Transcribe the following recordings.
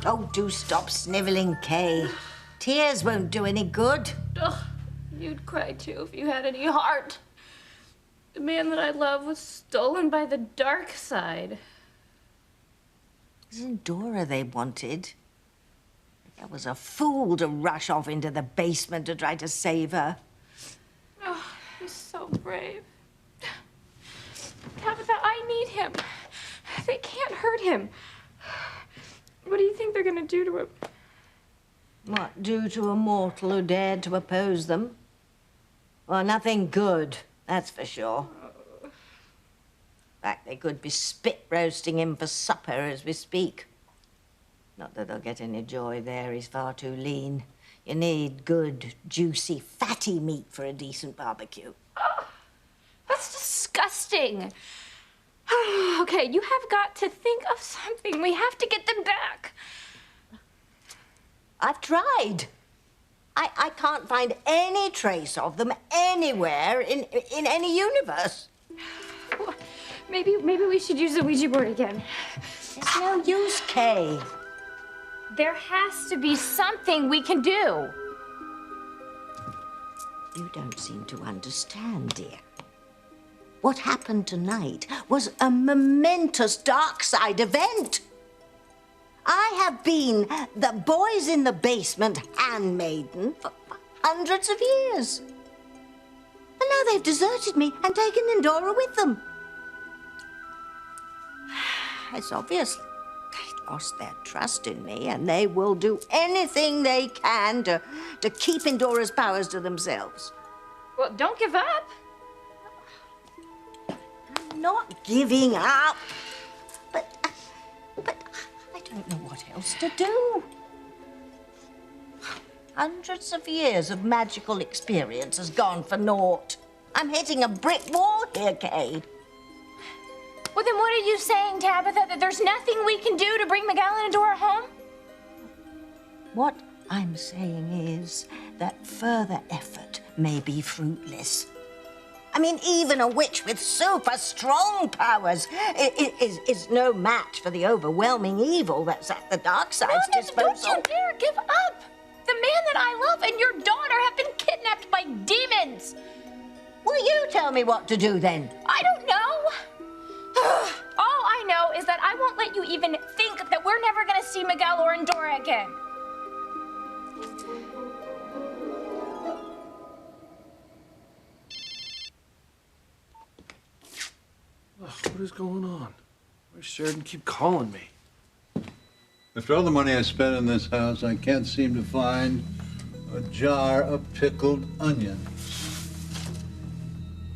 Oh, do stop sniveling, Kay. Tears won't do any good. Ugh, you'd cry too if you had any heart. The man that I love was stolen by the dark side. It wasn't Dora they wanted. I was a fool to rush off into the basement to try to save her. Oh, he's so brave. Tabitha, I need him. They can't hurt him. What do you think they're gonna do to him? What do to a mortal who dared to oppose them? Well, nothing good, that's for sure. In fact, they could be spit roasting him for supper as we speak. Not that they'll get any joy there, he's far too lean. You need good, juicy, fatty meat for a decent barbecue. Oh, that's disgusting. Okay, you have got to think of something. We have to get them back. I've tried. I can't find any trace of them anywhere in any universe. Maybe we should use the Ouija board again. It's no use, Kay. There has to be something we can do. You don't seem to understand, dear. What happened tonight was a momentous dark side event. I have been the boys in the basement handmaiden for hundreds of years. And now they've deserted me and taken Endora with them. It's obvious they lost their trust in me, and they will do anything they can to keep Endora's powers to themselves. Well, don't give up. I'm not giving up. But I don't know what else to do. Hundreds of years of magical experience has gone for naught. I'm hitting a brick wall here, Kay. Well, then what are you saying, Tabitha? That there's nothing we can do to bring Miguel and Endora home? What I'm saying is that further effort may be fruitless. I mean, even a witch with super strong powers is no match for the overwhelming evil that's at the dark side's disposal. Don't you dare give up! The man that I love and your daughter have been kidnapped by demons! Well, you tell me what to do then. I don't know. All I know is that I won't let you even think that we're never gonna see Miguel or Endora again. What is going on? Why does Sheridan keep calling me? After all the money I spent in this house, I can't seem to find a jar of pickled onions.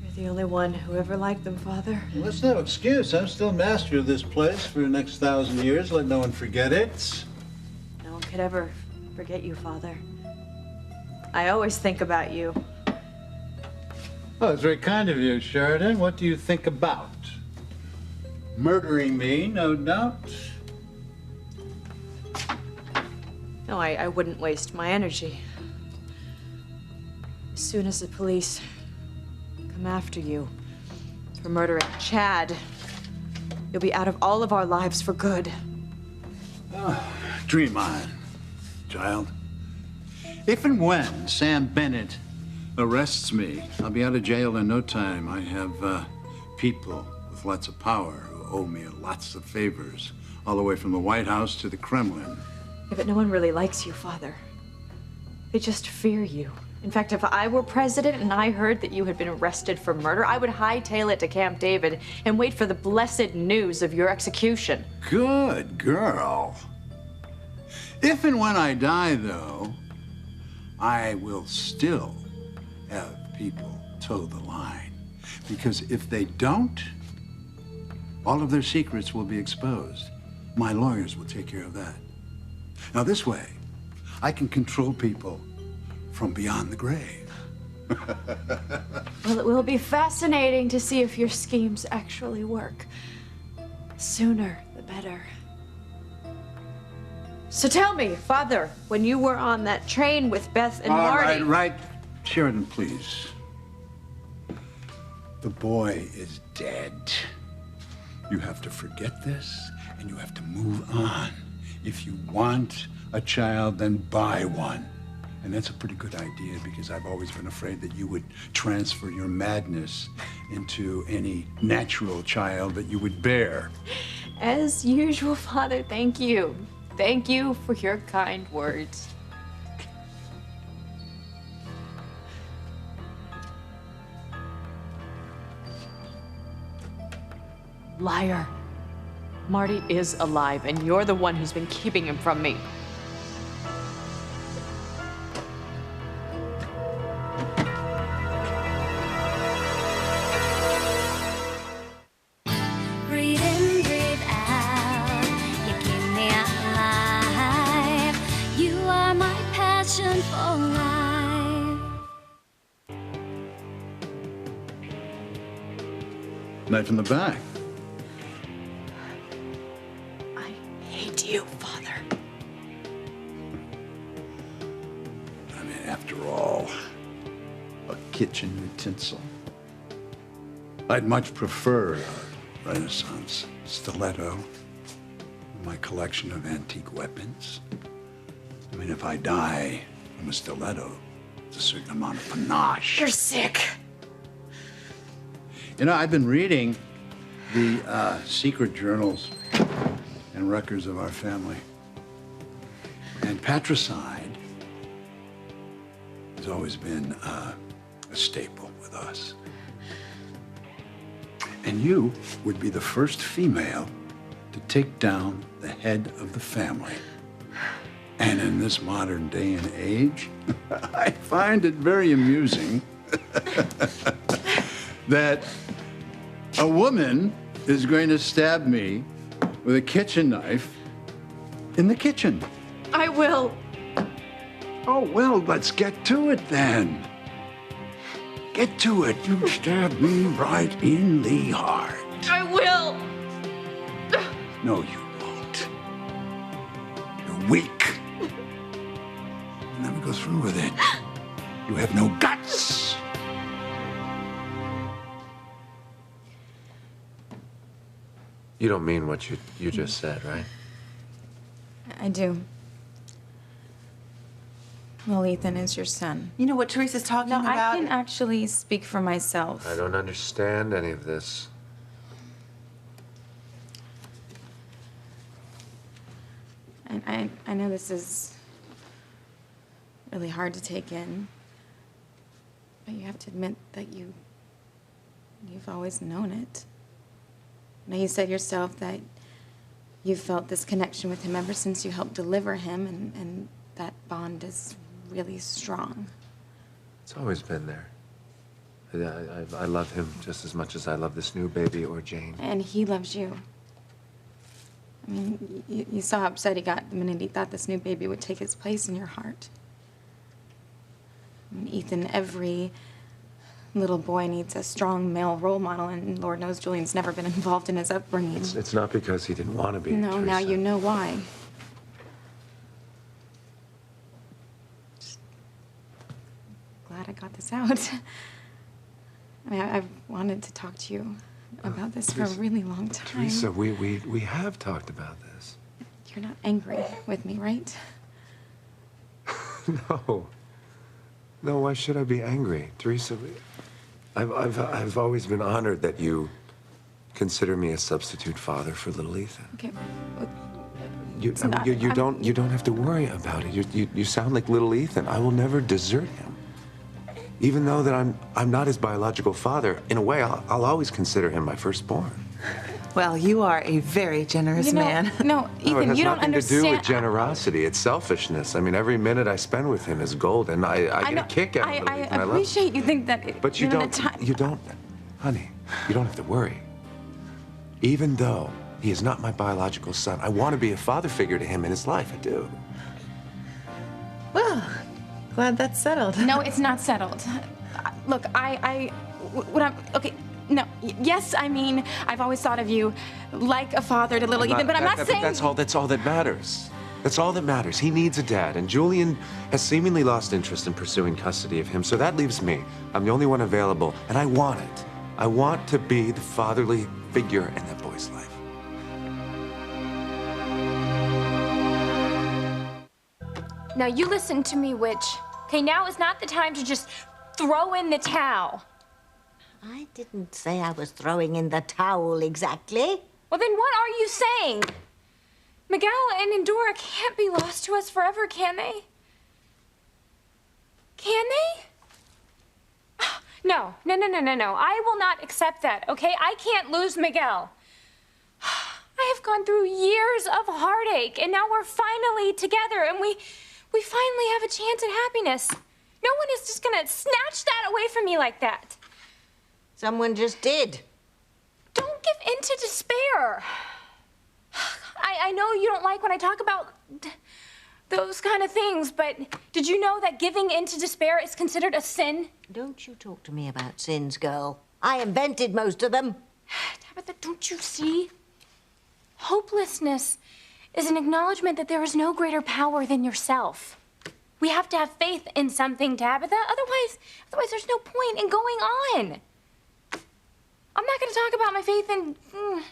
You're the only one who ever liked them, Father. Well, that's no excuse. I'm still master of this place for the next 1,000 years. Let no one forget it. No one could ever forget you, Father. I always think about you. Oh, it's very kind of you, Sheridan. What do you think about? Murdering me, no doubt. No, I wouldn't waste my energy. As soon as the police come after you for murdering Chad, you'll be out of all of our lives for good. Oh, dream on, child. If and when Sam Bennett arrests me, I'll be out of jail in no time. I have people with lots of power who owe me lots of favors, all the way from the White House to the Kremlin. Yeah, but no one really likes you, Father. They just fear you. In fact, if I were president and I heard that you had been arrested for murder, I would hightail it to Camp David and wait for the blessed news of your execution. Good girl. If and when I die, though, I will still have people toe the line. Because if they don't, all of their secrets will be exposed. My lawyers will take care of that. Now, this way, I can control people from beyond the grave. Well, it will be fascinating to see if your schemes actually work. Sooner, the better. So tell me, Father, when you were on that train with Beth and Marty... All right. Sheridan, please. The boy is dead. You have to forget this, and you have to move on. If you want a child, then buy one. And that's a pretty good idea because I've always been afraid that you would transfer your madness into any natural child that you would bear. As usual, Father, thank you. Thank you for your kind words. Liar. Marty is alive, and you're the one who's been keeping him from me. Breathe in, breathe out. You keep me alive. You are my passion for life. Knife in the back. I hate you, Father. I mean, after all, a kitchen utensil. I'd much prefer a Renaissance stiletto in my collection of antique weapons. I mean, if I die from a stiletto, it's a certain amount of panache. You're sick. You know, I've been reading the secret journals and records of our family. And patricide has always been a staple with us. And you would be the first female to take down the head of the family. And in this modern day and age, I find it very amusing that a woman is going to stab me with a kitchen knife in the kitchen. I will. Oh, well, let's get to it then. Get to it. You stabbed me right in the heart. I will. No, you won't. You're weak. You'll never go through with it. You have no guts. You don't mean what you just said, right? I do. Well, Ethan is your son. You know what Teresa's talking No, about? I can actually speak for myself. I don't understand any of this. And I know this is really hard to take in, but you have to admit that you've always known it. Now, you said yourself that you felt this connection with him ever since you helped deliver him, and that bond is really strong. It's always been there. I love him just as much as I love this new baby or Jane. And he loves you. I mean, you saw how upset he got the minute he thought this new baby would take his place in your heart. I mean, Ethan, every little boy needs a strong male role model, and Lord knows Julian's never been involved in his upbringing. It's not because he didn't want to be. No, Teresa. now you know why. Just glad I got this out. I mean, I've wanted to talk to you about this for a really long time. Teresa, we have talked about this. You're not angry with me, right? No. No, why should I be angry? Teresa, I've always been honored that you consider me a substitute father for little Ethan. Okay. You don't have to worry about it. You sound like little Ethan. I will never desert him. Even though that I'm not his biological father, in a way, I'll always consider him my firstborn. Well, you are a very generous man. No, Ethan, you don't understand. It has nothing to do with generosity. It's selfishness. I mean, every minute I spend with him is gold, and I get a kick out of it. I appreciate you think that. But you don't, honey, you don't have to worry. Even though he is not my biological son, I want to be a father figure to him in his life. I do. Well, glad that's settled. No, it's not settled. Look, okay. No, yes, I mean, I've always thought of you like a father to little Ethan, but I'm not saying... That's all that matters. That's all that matters. He needs a dad, and Julian has seemingly lost interest in pursuing custody of him, so that leaves me. I'm the only one available, and I want it. I want to be the fatherly figure in that boy's life. Now you listen to me, witch. Okay, now is not the time to just throw in the towel. I didn't say I was throwing in the towel exactly. Well, then what are you saying? Miguel and Endora can't be lost to us forever, can they? Can they? No. I will not accept that, okay? I can't lose Miguel. I have gone through years of heartache, and now we're finally together, and we finally have a chance at happiness. No one is just gonna snatch that away from me like that. Someone just did. Don't give in to despair. I know you don't like when I talk about those kind of things, but did you know that giving in to despair is considered a sin? Don't you talk to me about sins, girl. I invented most of them. Tabitha, don't you see? Hopelessness is an acknowledgement that there is no greater power than yourself. We have to have faith in something, Tabitha. Otherwise there's no point in going on. I'm not going to talk about my faith in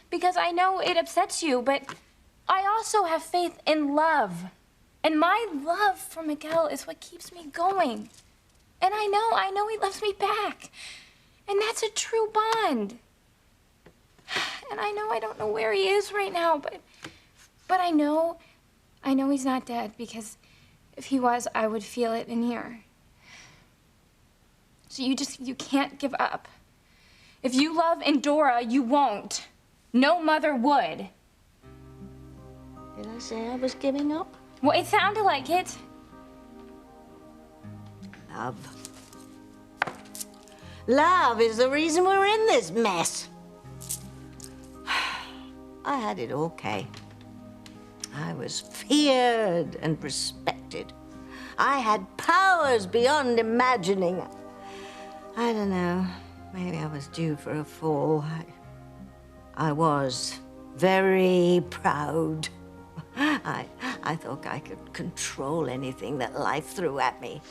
because I know it upsets you, but I also have faith in love. And my love for Miguel is what keeps me going. And I know he loves me back. And that's a true bond. And I know I don't know where he is right now, but I know he's not dead, because if he was, I would feel it in here. So you can't give up. If you love Endora, you won't. No mother would. Did I say I was giving up? Well, it sounded like it. Love. Love is the reason we're in this mess. I had it okay. I was feared and respected. I had powers beyond imagining. I don't know. Maybe I was due for a fall. I was very proud. I thought I could control anything that life threw at me.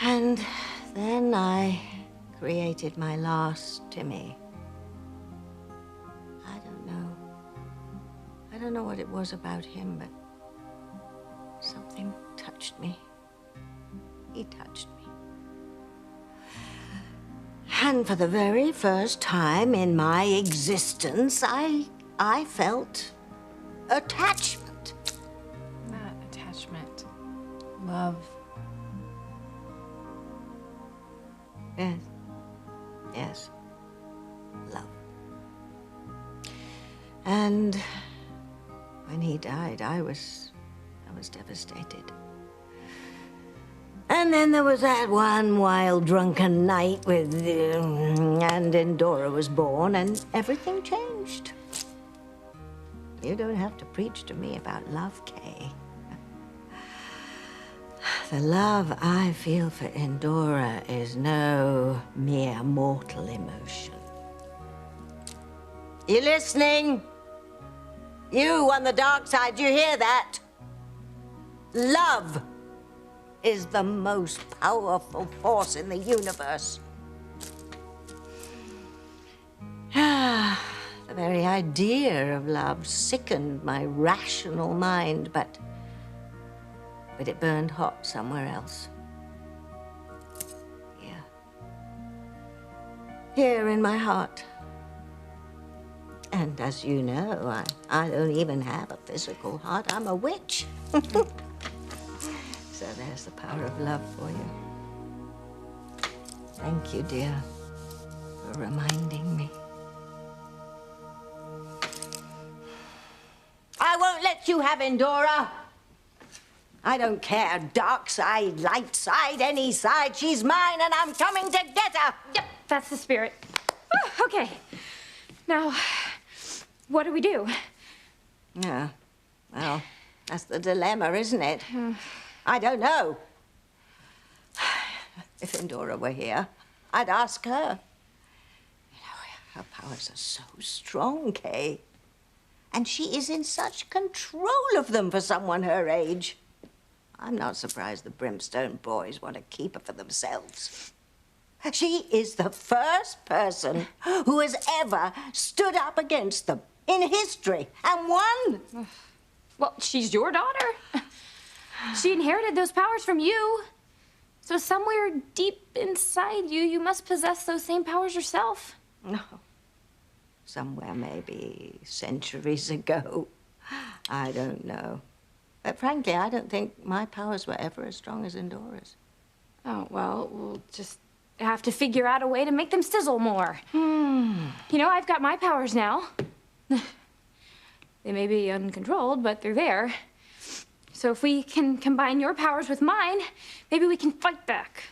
And then I created my last Timmy. I don't know what it was about him, but something touched me. He touched me. And for the very first time in my existence, I felt attachment. Not attachment. Love. Yes. Yes. Love. And when he died, I was devastated. And then there was that one wild drunken night and Endora was born, and everything changed. You don't have to preach to me about love, Kay. The love I feel for Endora is no mere mortal emotion. You listening? You on the dark side, you hear that? Love is the most powerful force in the universe. The very idea of love sickened my rational mind, but it burned hot somewhere else. Here in my heart. And as you know, I don't even have a physical heart. I'm a witch. So there's the power of love for you. Thank you, dear, for reminding me. I won't let you have Endora. I don't care, dark side, light side, any side. She's mine, and I'm coming to get her. Yep, that's the spirit. Whew, okay. Now, what do we do? Yeah, well, that's the dilemma, isn't it? I don't know. If Endora were here, I'd ask her. You know, her powers are so strong, Kay. And she is in such control of them for someone her age. I'm not surprised the Brimstone boys want to keep her for themselves. She is the first person who has ever stood up against them in history and won. Well, she's your daughter. She inherited those powers from you. So somewhere deep inside you, you must possess those same powers yourself. No. Somewhere maybe centuries ago. I don't know. But frankly, I don't think my powers were ever as strong as Endora's. Oh, well, we'll just have to figure out a way to make them sizzle more. You know, I've got my powers now. They may be uncontrolled, but they're there. So if we can combine your powers with mine, maybe we can fight back.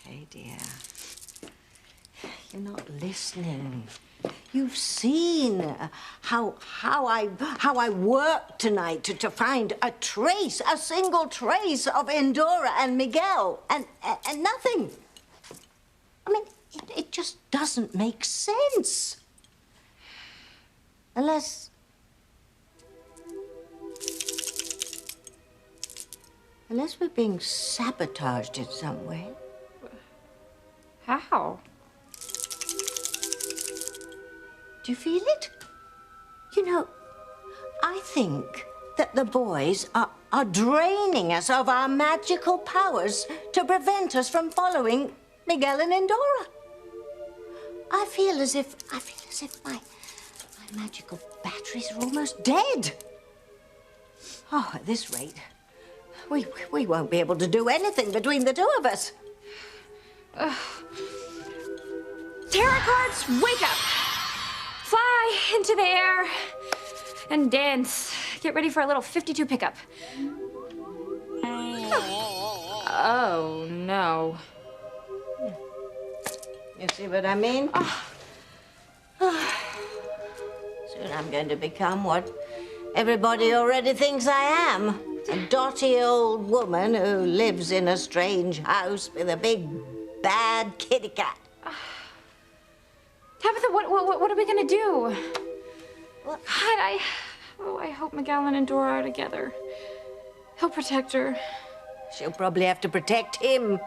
Okay, dear. You're not listening. You've seen how I worked tonight to find a single trace of Endora and Miguel, and nothing. I mean, it just doesn't make sense. Unless we're being sabotaged in some way. How? Do you feel it? You know, I think that the boys are draining us of our magical powers to prevent us from following Miguel and Endora. I feel as if my magical batteries are almost dead. Oh, at this rate, we won't be able to do anything between the two of us. Tarot cards, wake up! Fly into the air and dance. Get ready for a little 52 pickup. Oh, no. You see what I mean? Soon I'm going to become what everybody already thinks I am. A dotty old woman who lives in a strange house with a big, bad kitty cat. Tabitha, what are we gonna do? What? God, I hope Miguel and Endora are together. He'll protect her. She'll probably have to protect him.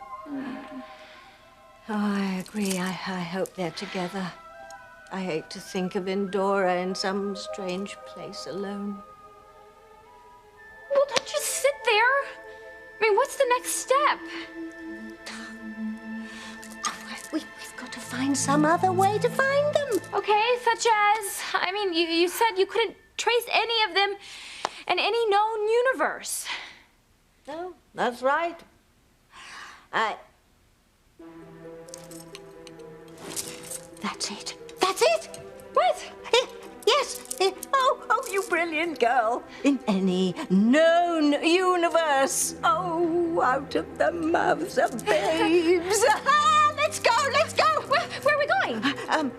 Oh, I agree. I hope they're together. I hate to think of Endora in some strange place alone. Well, don't just sit there. I mean, what's the next step? We've got to find some other way to find them. Okay, such as, I mean, you said you couldn't trace any of them in any known universe. No, that's right. That's it. That's it! What? Yes! Oh, you brilliant girl. In any known universe. Oh, out of the mouths of babes. Let's go, let's go! Where are we going?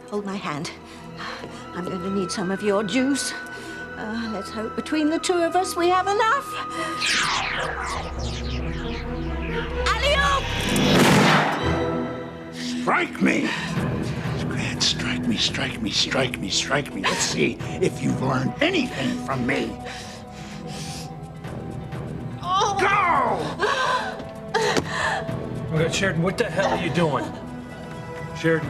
Hold my hand. I'm going to need some of your juice. Let's hope between the two of us we have enough. Alley-oop! Strike me! Scrat, strike me, strike me, strike me, strike me. Let's see if you've learned anything from me. Oh. Go! Oh, Sheridan, what the hell are you doing? Sheridan.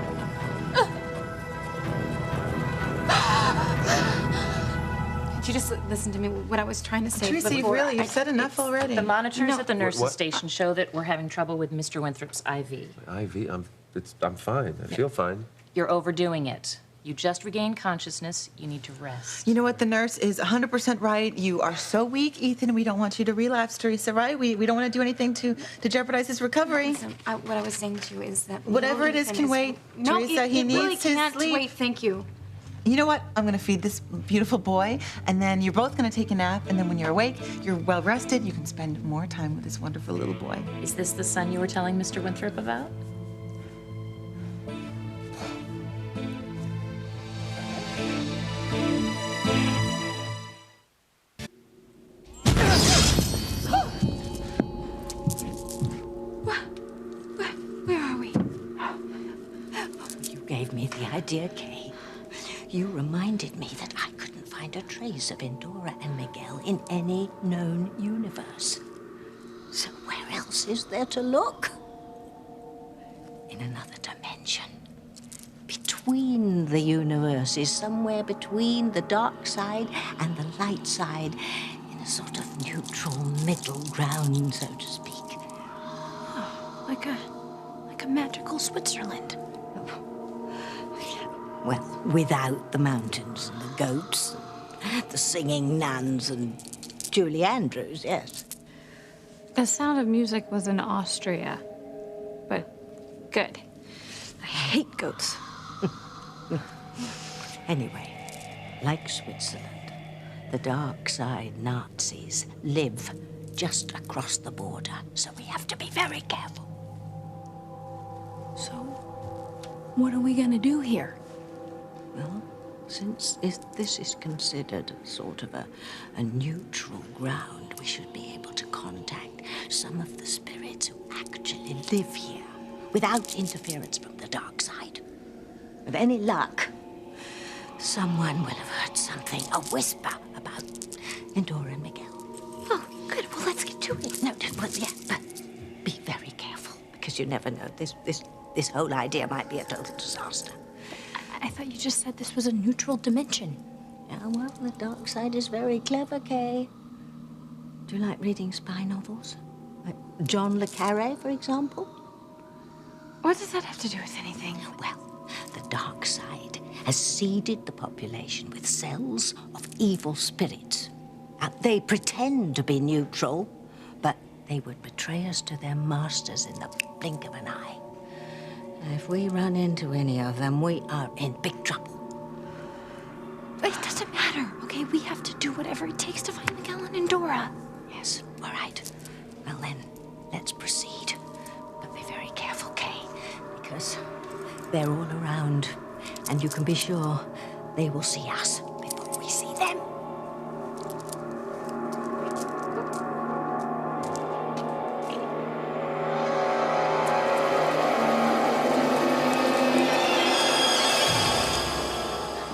Could you just listen to me? What I was trying to say Teresa, before. you've said enough already. The monitors No. at the nurse's What? station show that we're having trouble with Mr. Winthrop's IV. IV, I'm fine. I feel fine. You're overdoing it. You just regained consciousness. You need to rest. You know what? The nurse is 100% right. You are so weak, Ethan. We don't want you to relapse, Teresa, right? We don't want to do anything to jeopardize his recovery. Listen, what I was saying to you is that Whatever it is Ethan can wait. No, Teresa, he it really needs his can't sleep. wait. Thank you. You know what? I'm going to feed this beautiful boy, and then you're both going to take a nap, and then when you're awake, you're well rested, you can spend more time with this wonderful little boy. Is this the son you were telling Mr. Winthrop about? Where are we? You gave me the idea, Kay. You reminded me that I couldn't find a trace of Endora and Miguel in any known universe. So where else is there to look? In another dimension. Between the universes, somewhere between the dark side and the light side, in a sort of neutral middle ground, so to speak. Like a magical Switzerland. Well, without the mountains and the goats, and the singing nuns and Julie Andrews, yes. The Sound of Music was in Austria, but good. I hate goats. Anyway, like Switzerland, the dark side Nazis live just across the border, so we have to be very careful. So, what are we gonna do here? Well, since this is considered sort of a neutral ground, we should be able to contact some of the spirits who actually live here without interference from the dark side. With any luck, someone will have heard something, a whisper about Endora and Miguel. Oh, good. Well, let's get to it. No, well, yeah, but be very careful, because you never know. This whole idea might be a total disaster. I thought you just said this was a neutral dimension. Yeah, well, the dark side is very clever, Kay. Do you like reading spy novels? Like John le Carré, for example? What does that have to do with anything? Well, the dark side has seeded the population with cells of evil spirits. They pretend to be neutral, but they would betray us to their masters in the blink of an eye. If we run into any of them, we are in big trouble. It doesn't matter, okay? We have to do whatever it takes to find Miguel and Endora. Yes, all right. Well then, let's proceed. But be very careful, Kay, because they're all around, and you can be sure they will see us before we see them.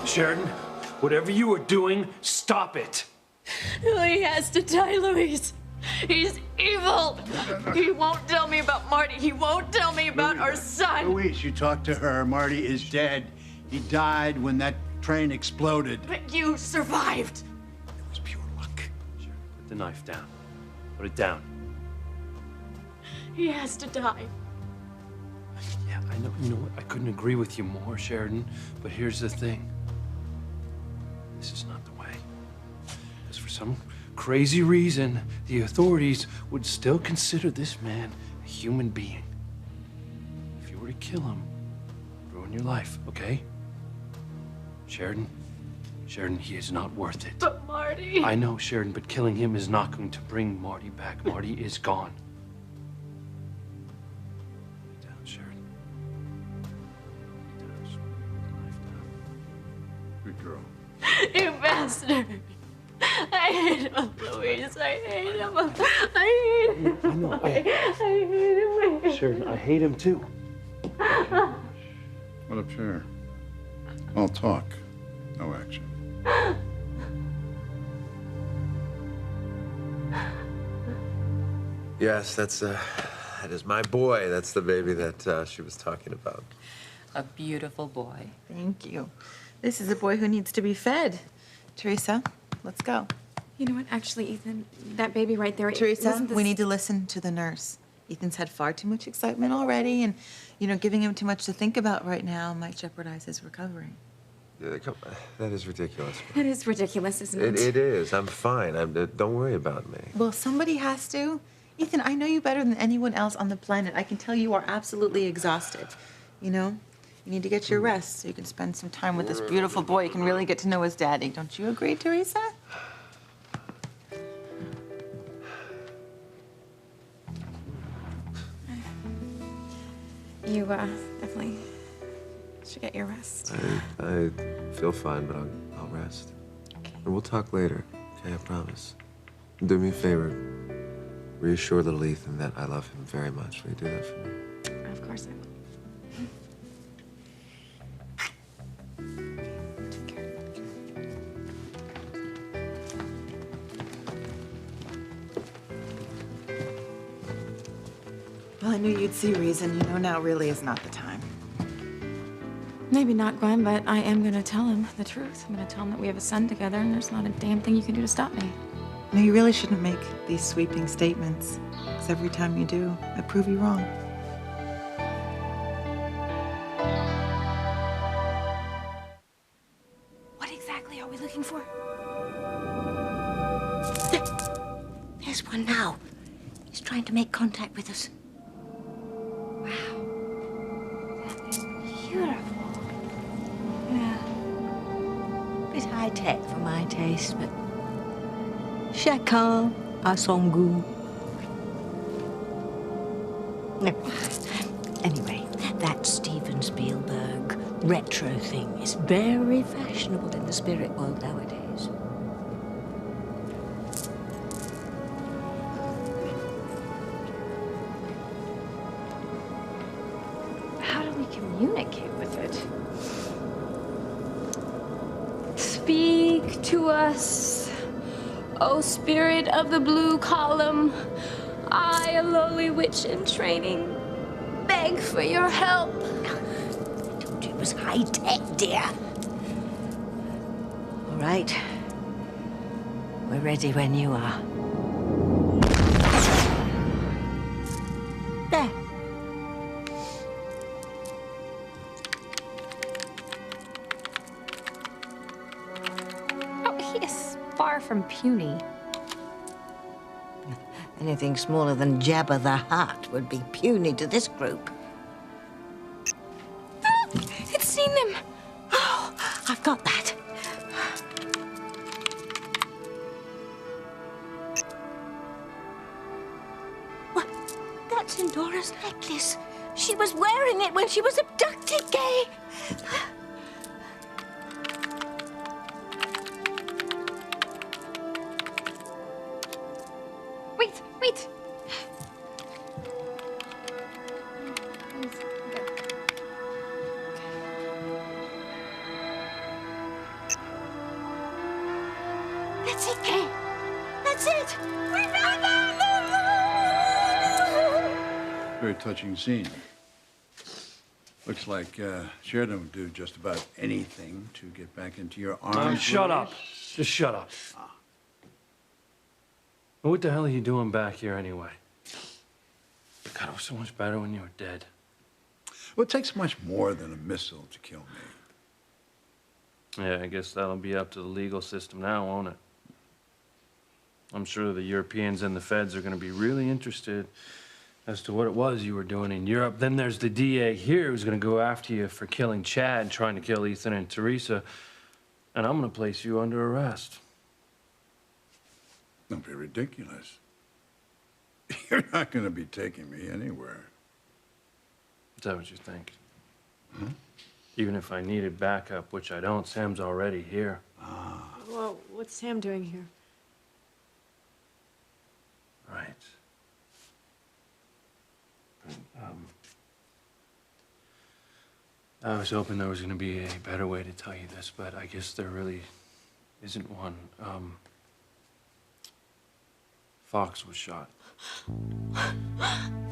Sheridan, whatever you are doing, stop it. He has to die, Louise. He's evil. He won't tell me about Marty. He won't tell me about our son. Louise, you talked to her. Marty is dead. He died when that train exploded. But you survived. It was pure luck. Sheridan, put the knife down. Put it down. He has to die. Yeah, I know. You know what? I couldn't agree with you more, Sheridan. But here's the thing. This is not the way. Because for some crazy reason, the authorities would still consider this man a human being. If you were to kill him, ruin your life, okay? Sheridan, he is not worth it. But Marty. I know, Sheridan, but killing him is not going to bring Marty back. Marty is gone. Down, Sheridan. Down. Just put the knife down. Good girl. You bastard. I hate him, Louise. I hate him. I hate him. I know. I hate him. Sheridan, I hate him too. What up, Chair? All talk, no action. Yes, that is my boy. That's the baby that she was talking about. A beautiful boy. Thank you. This is a boy who needs to be fed. Teresa, let's go. You know what? Actually, Ethan, that baby right there. Teresa, wasn't this- we need to listen to the nurse. Ethan's had far too much excitement already, and, giving him too much to think about right now might jeopardize his recovery. That is ridiculous. That is ridiculous, isn't it? It is. I'm fine. Don't worry about me. Well, somebody has to. Ethan, I know you better than anyone else on the planet. I can tell you are absolutely exhausted. You need to get your rest so you can spend some time with this beautiful boy. You can really get to know his daddy. Don't you agree, Teresa? You definitely should get your rest. I feel fine, but I'll rest. Okay. And we'll talk later, okay? I promise. Do me a favor. Reassure little Ethan that I love him very much. Will you do that for me? Of course I will. Take care. Well, I knew you'd see reason. Now really is not the time. Maybe not, Gwen, but I am going to tell him the truth. I'm going to tell him that we have a son together and there's not a damn thing you can do to stop me. No, you really shouldn't make these sweeping statements, because every time you do, I prove you wrong. What exactly are we looking for? There's one now. He's trying to make contact with us. Wow. That is beautiful. Yeah. A bit high-tech for my taste, but chacun a son goût. Anyway, that Steven Spielberg retro thing is very fashionable in the spirit world nowadays. How do we communicate with it? Speak to us, O spirit of the blue column. I, a lowly witch in training, beg for your help. I told you it was high-tech, dear. All right. We're ready when you are. There. Oh, he is far from puny. Anything smaller than Jabba the Hutt would be puny to this group. Oh, it's seen them. Oh, I've got that. What? That's Endora's necklace. She was wearing it when she was abducted, Gay. Wait, wait. That's it, Gay. That's it. We found it. Very touching scene. Looks like Sheridan would do just about anything to get back into your arms. Shut up. Just shut up. What the hell are you doing back here anyway? God, it was so much better when you were dead. Well, it takes much more than a missile to kill me. Yeah, I guess that'll be up to the legal system now, won't it? I'm sure the Europeans and the feds are going to be really interested as to what it was you were doing in Europe. Then there's the DA here who's going to go after you for killing Chad and trying to kill Ethan and Teresa. And I'm going to place you under arrest. Don't be ridiculous. You're not going to be taking me anywhere. Is that what you think? Even if I needed backup, which I don't, Sam's already here. Well, what's Sam doing here? Right. I was hoping there was going to be a better way to tell you this, but I guess there really isn't one. Fox was shot.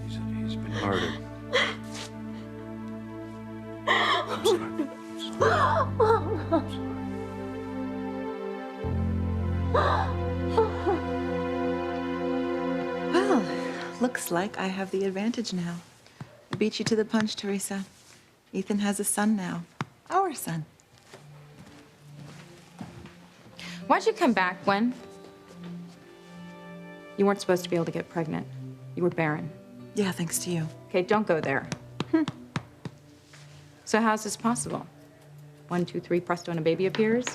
He's been murdered. I'm sorry. I'm sorry. Well, looks like I have the advantage now. I beat you to the punch, Teresa. Ethan has a son now. Our son. Why'd you come back, Gwen? You weren't supposed to be able to get pregnant. You were barren. Yeah, thanks to you. Okay, don't go there. So how's this possible? 1, 2, 3, presto, and a baby appears?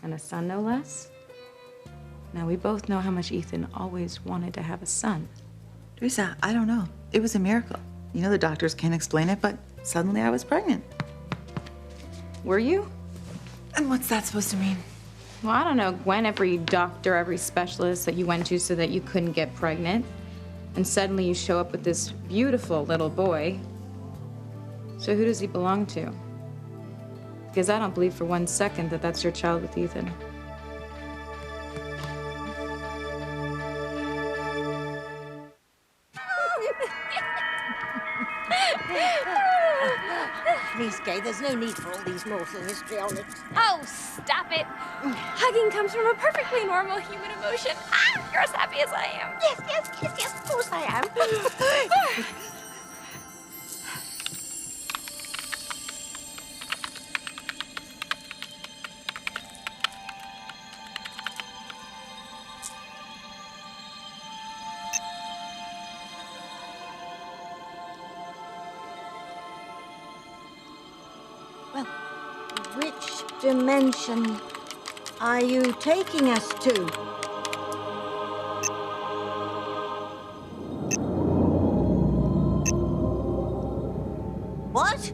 And a son, no less? Now, we both know how much Ethan always wanted to have a son. Teresa, I don't know. It was a miracle. You know the doctors can't explain it, but suddenly I was pregnant. Were you? And what's that supposed to mean? Well, I don't know, Gwen, every doctor, every specialist that you went to so that you couldn't get pregnant. And suddenly you show up with this beautiful little boy. So who does he belong to? Because I don't believe for 1 second that that's your child with Ethan. Please, Gay, there's no need for all these morsel histrionics. Oh, stop it. Hugging comes from a perfectly normal human emotion. Ah, you're as happy as I am. Yes, of course I am. Well, which dimension are you taking us to? What?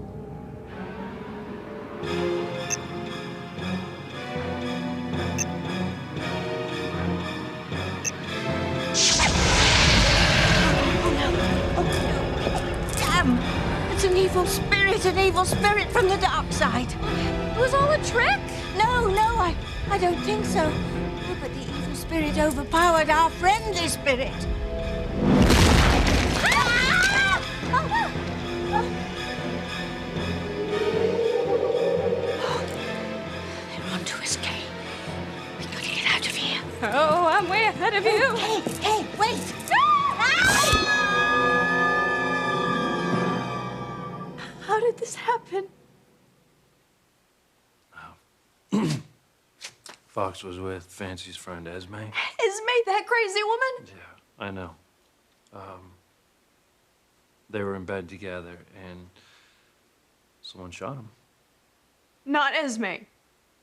Damn! It's an evil spirit from the dark side. It was all a trick? No, I don't think so. Oh, but the evil spirit overpowered our friendly spirit. They're on to us, Kay. We gotta get out of here. Oh, I'm way ahead of you. Hey, wait! How did this happen? Fox was with Fancy's friend Esme. Esme, that crazy woman? Yeah, I know. They were in bed together, and someone shot him. Not Esme.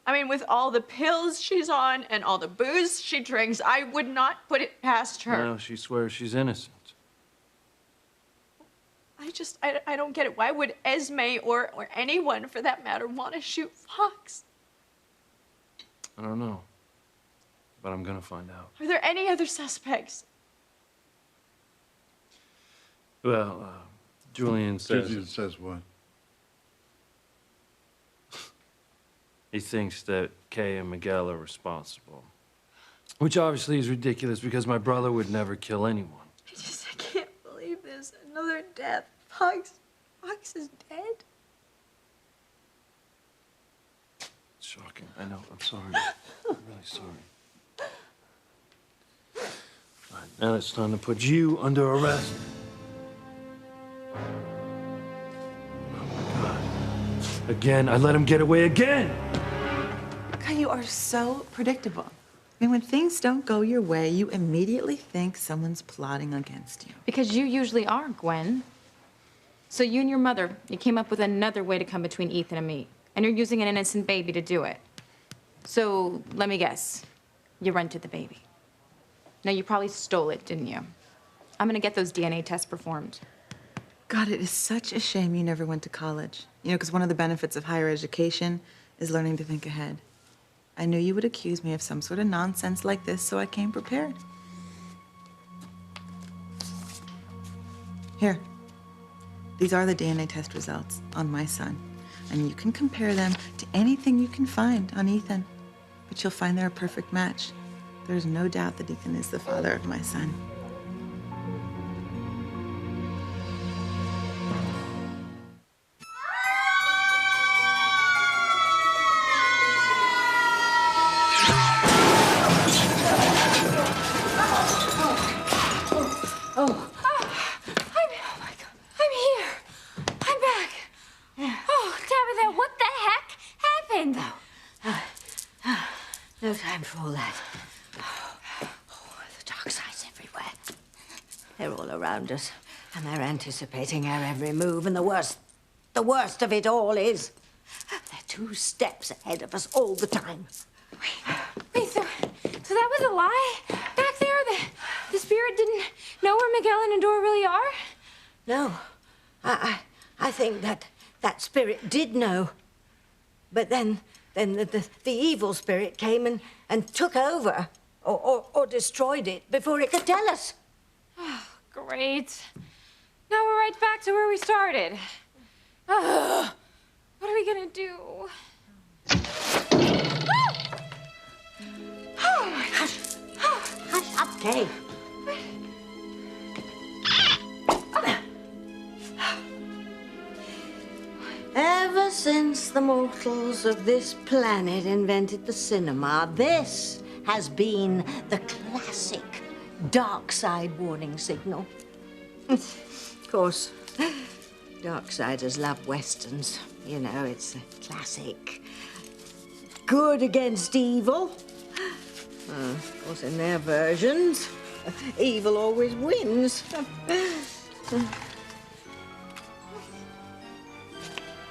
I mean, with all the pills she's on and all the booze she drinks, I would not put it past her. No, she swears she's innocent. I don't get it. Why would Esme or anyone, for that matter, want to shoot Fox? I don't know, but I'm gonna find out. Are there any other suspects? Well, Julian says Julian says what? he thinks that Kay and Miguel are responsible, which obviously is ridiculous because my brother would never kill anyone. I can't believe this. Another death. Fox is dead? It's shocking. I know. I'm sorry. I'm really sorry. All right, now it's time to put you under arrest. Oh my God. Again, I let him get away again. God, you are so predictable. I mean, when things don't go your way, you immediately think someone's plotting against you. Because you usually are, Gwen. So you and your mother, you came up with another way to come between Ethan and me. And you're using an innocent baby to do it. So let me guess. You rented the baby. No, you probably stole it, didn't you? I'm gonna get those DNA tests performed. God, it is such a shame you never went to college. You know, because one of the benefits of higher education is learning to think ahead. I knew you would accuse me of some sort of nonsense like this, so I came prepared. Here. These are the DNA test results on my son. And you can compare them to anything you can find on Ethan. But you'll find they're a perfect match. There's no doubt that Ethan is the father of my son. No time for all that. The dark side's everywhere. They're all around us, and they're anticipating our every move, and the worst of it all is they're 2 steps ahead of us all the time. Wait, so that was a lie? Back there, the spirit didn't know where Miguel and Adora really are? No. I think that spirit did know. But then the evil spirit came and took over or destroyed it before it could tell us. Oh, great. Now we're right back to where we started. What are we gonna do? Hush up, Kay. Ever since the mortal mortals of this planet invented the cinema, this has been the classic dark side warning signal. Of course, Darksiders love westerns. You know, it's a classic good against evil. Of course, in their versions, evil always wins.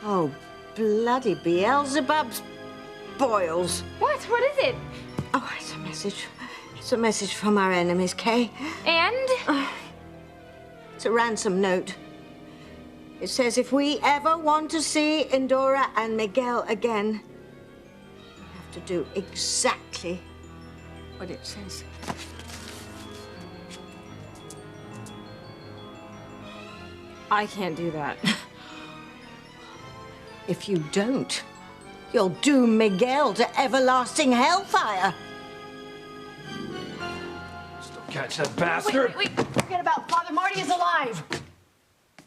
Oh, bloody Beelzebub's boils. What? What is it? Oh, it's a message. It's a message from our enemies, Kay. And? It's a ransom note. It says if we ever want to see Endora and Miguel again, we have to do exactly what it says. I can't do that. If you don't, you'll doom Miguel to everlasting hellfire. Still catch that bastard. Wait, forget about Father Marty is alive.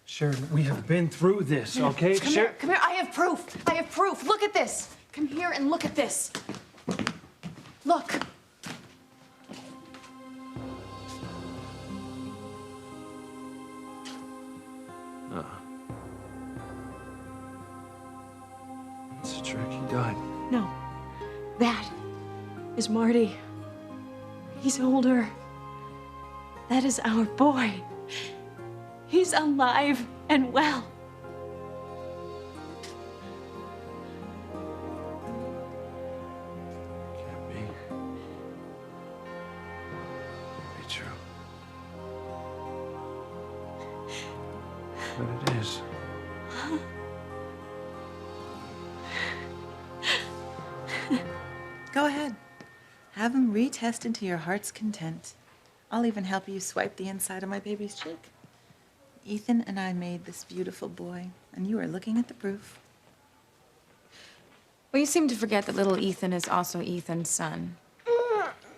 Sheridan, we have been through this, okay? Come here, I have proof. I have proof. Look at this. Come here and look at this. Look. It's a trick. He died. No, that is Marty. He's older. That is our boy. He's alive and well. Can't be. Can't be true. But it is. Go ahead. Have him retested to your heart's content. I'll even help you swipe the inside of my baby's cheek. Ethan and I made this beautiful boy, and you are looking at the proof. Well, you seem to forget that little Ethan is also Ethan's son.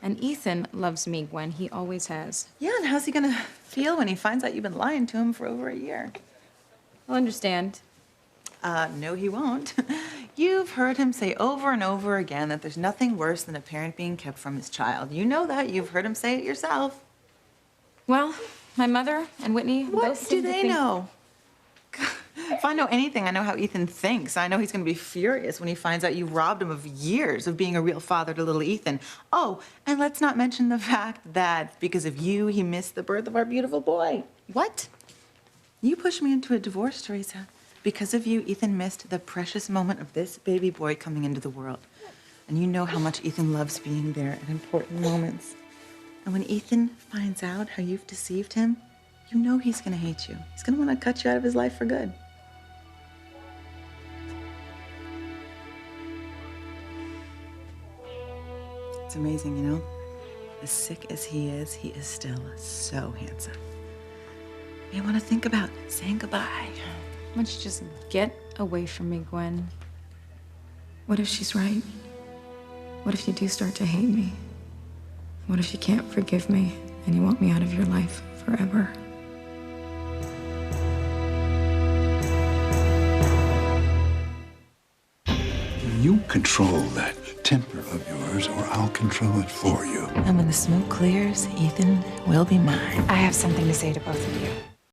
And Ethan loves me, Gwen. He always has. Yeah, and how's he gonna feel when he finds out you've been lying to him for over a year? I'll understand. No, he won't. You've heard him say over and over again that there's nothing worse than a parent being kept from his child. You know that. You've heard him say it yourself. Well, my mother and Whitney What both do seem to they think- know? If I know anything, I know how Ethan thinks. I know he's going to be furious when he finds out you robbed him of years of being a real father to little Ethan. Oh, and let's not mention the fact that because of you, he missed the birth of our beautiful boy. What? You pushed me into a divorce, Teresa. Because of you, Ethan missed the precious moment of this baby boy coming into the world. And you know how much Ethan loves being there at important moments. And when Ethan finds out how you've deceived him, you know he's gonna hate you. He's gonna wanna cut you out of his life for good. It's amazing, you know? As sick as he is still so handsome. You wanna think about saying goodbye. Why don't you just get away from me, Gwen? What if she's right? What if you do start to hate me? What if you can't forgive me and you want me out of your life forever? You control that temper of yours, or I'll control it for you. And when the smoke clears, Ethan will be mine. I have something to say to both of you.